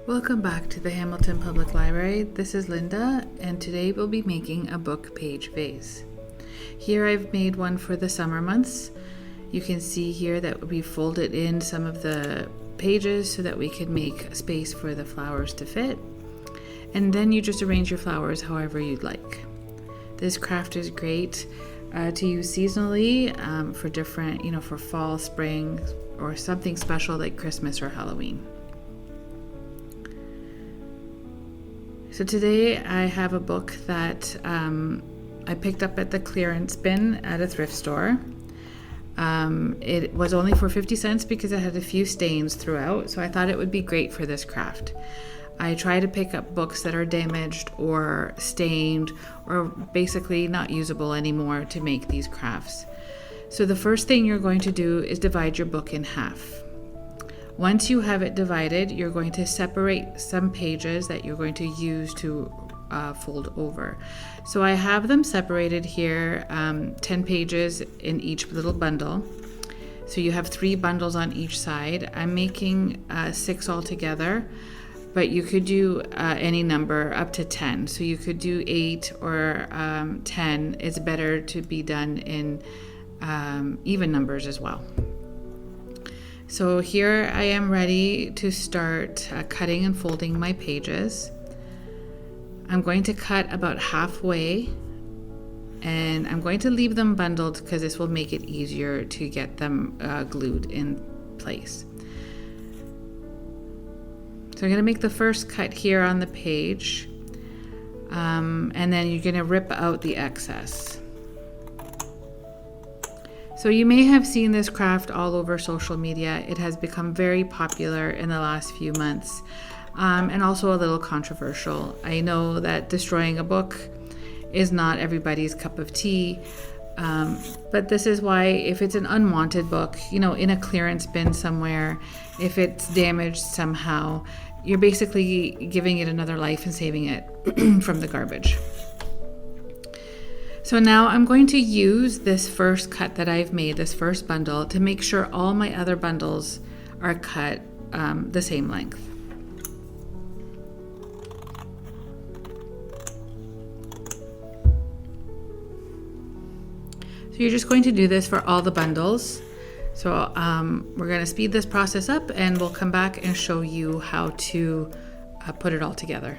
Welcome back to the Hamilton Public Library. This is Linda, and today we'll be making a book page vase. Here I've made one for the summer months. You can see here that we folded in some of the pages so that we could make space for the flowers to fit. And then you just arrange your flowers however you'd like. This craft is great to use seasonally for different, for fall, spring, or something special like Christmas or Halloween. So today I have a book that I picked up at the clearance bin at a thrift store. It was only for 50 cents because it had a few stains throughout, so I thought it would be great for this craft. I try to pick up books that are damaged or stained or basically not usable anymore to make these crafts. So the first thing you're going to do is divide your book in half. Once you have it divided, you're going to separate some pages that you're going to use to fold over. So I have them separated here, 10 pages in each little bundle. So you have 3 bundles on each side. I'm making 6 altogether, but you could do any number up to 10. So you could do 8 or 10. It's better to be done in even numbers as well. So here I am ready to start cutting and folding my pages. I'm going to cut about halfway, and I'm going to leave them bundled because this will make it easier to get them glued in place. So I'm going to make the first cut here on the page, and then you're going to rip out the excess. So you may have seen this craft all over social media. It has become very popular in the last few months, and also a little controversial. I know that destroying a book is not everybody's cup of tea, but this is why if it's an unwanted book, in a clearance bin somewhere, if it's damaged somehow, you're basically giving it another life and saving it from the garbage. So now I'm going to use this first cut that I've made, this first bundle, to make sure all my other bundles are cut the same length. So you're just going to do this for all the bundles. So we're going to speed this process up, and we'll come back and show you how to put it all together.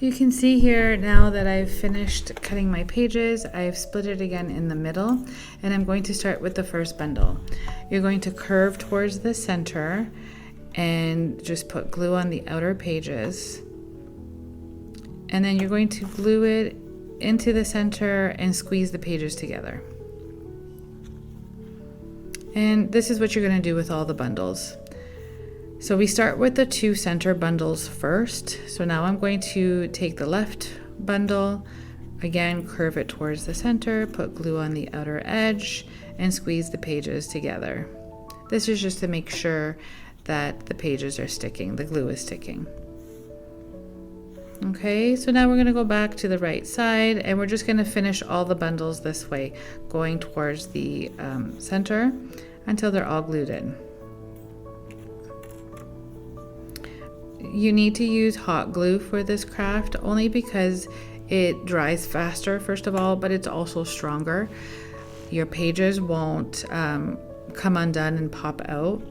You can see here now that I've finished cutting my pages, I've split it again in the middle, and I'm going to start with the first bundle. You're going to curve towards the center and just put glue on the outer pages. And then you're going to glue it into the center and squeeze the pages together. And this is what you're going to do with all the bundles. So we start with the 2 center bundles first. So now I'm going to take the left bundle, again curve it towards the center, put glue on the outer edge, and squeeze the pages together. This is just to make sure that the pages are sticking, the glue is sticking. Okay, so now we're going to go back to the right side, and we're just going to finish all the bundles this way, going towards the center until they're all glued in. You need to use hot glue for this craft only because it dries faster, first of all, but it's also stronger. Your pages won't come undone and pop out.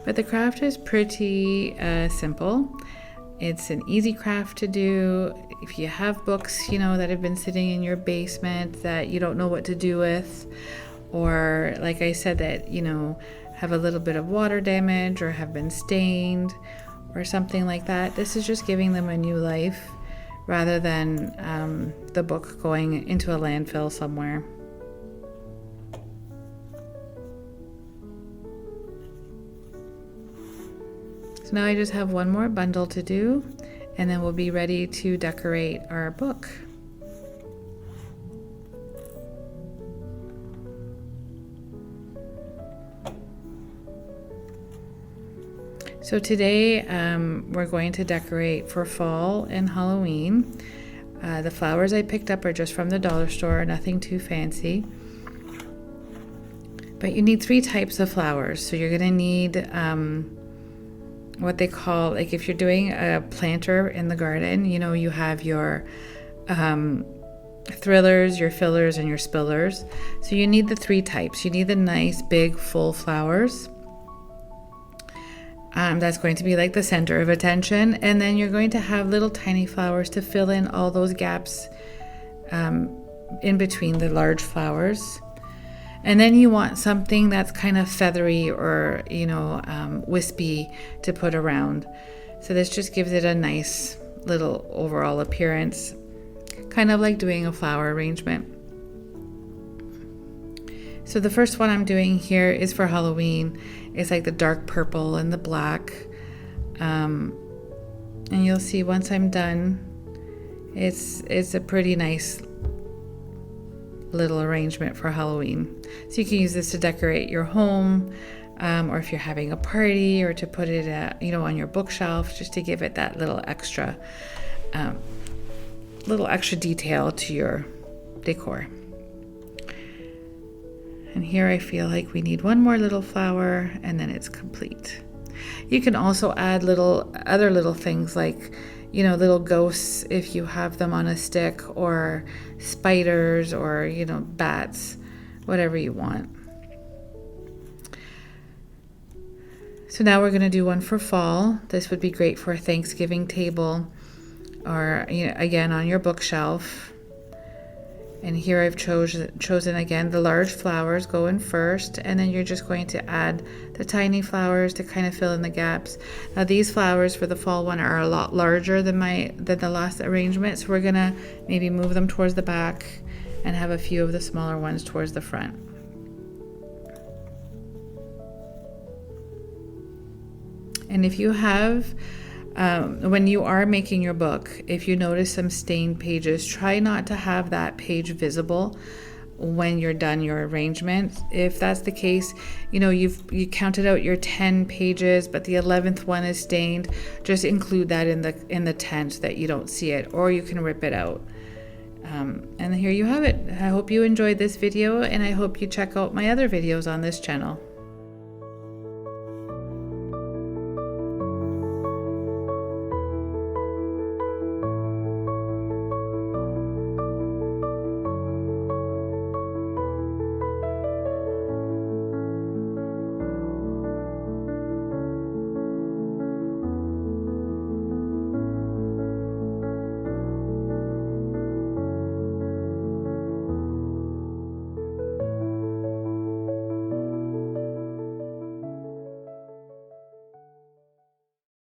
But the craft is pretty simple. It's an easy craft to do. If you have books, that have been sitting in your basement that you don't know what to do with, or like I said, that have a little bit of water damage or have been stained or something like that. This is just giving them a new life rather than the book going into a landfill somewhere. So now I just have one more bundle to do, and then we'll be ready to decorate our book. So today we're going to decorate for fall and Halloween. The flowers I picked up are just from the dollar store, nothing too fancy. But you need 3 types of flowers. So you're gonna need what they call, like if you're doing a planter in the garden, you know, you have your thrillers, your fillers, and your spillers. So you need the 3 types. You need the nice big full flowers. That's going to be like the center of attention, and then you're going to have little tiny flowers to fill in all those gaps in between the large flowers. And then you want something that's kind of feathery or, you know, wispy to put around. So this just gives it a nice little overall appearance, kind of like doing a flower arrangement. So the first one I'm doing here is for Halloween. It's like the dark purple and the black. And you'll see once I'm done, it's a pretty nice little arrangement for Halloween. So you can use this to decorate your home, or if you're having a party, or to put it you know, on your bookshelf, just to give it that little extra detail to your decor. And here I feel like we need one more little flower and then it's complete. You can also add other little things like, you know, little ghosts if you have them on a stick, or spiders, or, you know, bats, whatever you want. So now we're going to do one for fall. This would be great for a Thanksgiving table, or, you know, again on your bookshelf. And here I've chosen again the large flowers go in first, and then you're just going to add the tiny flowers to kind of fill in the gaps. Now these flowers for the fall one are a lot larger than the last arrangement, so we're gonna maybe move them towards the back and have a few of the smaller ones towards the front. And if you have when you are making your book, if you notice some stained pages, try not to have that page visible when you're done your arrangement. If that's the case, you know, you counted out your 10 pages, but the 11th one is stained, just include that in the tent so that you don't see it, or you can rip it out. And here you have it. I hope you enjoyed this video, and I hope you check out my other videos on this channel.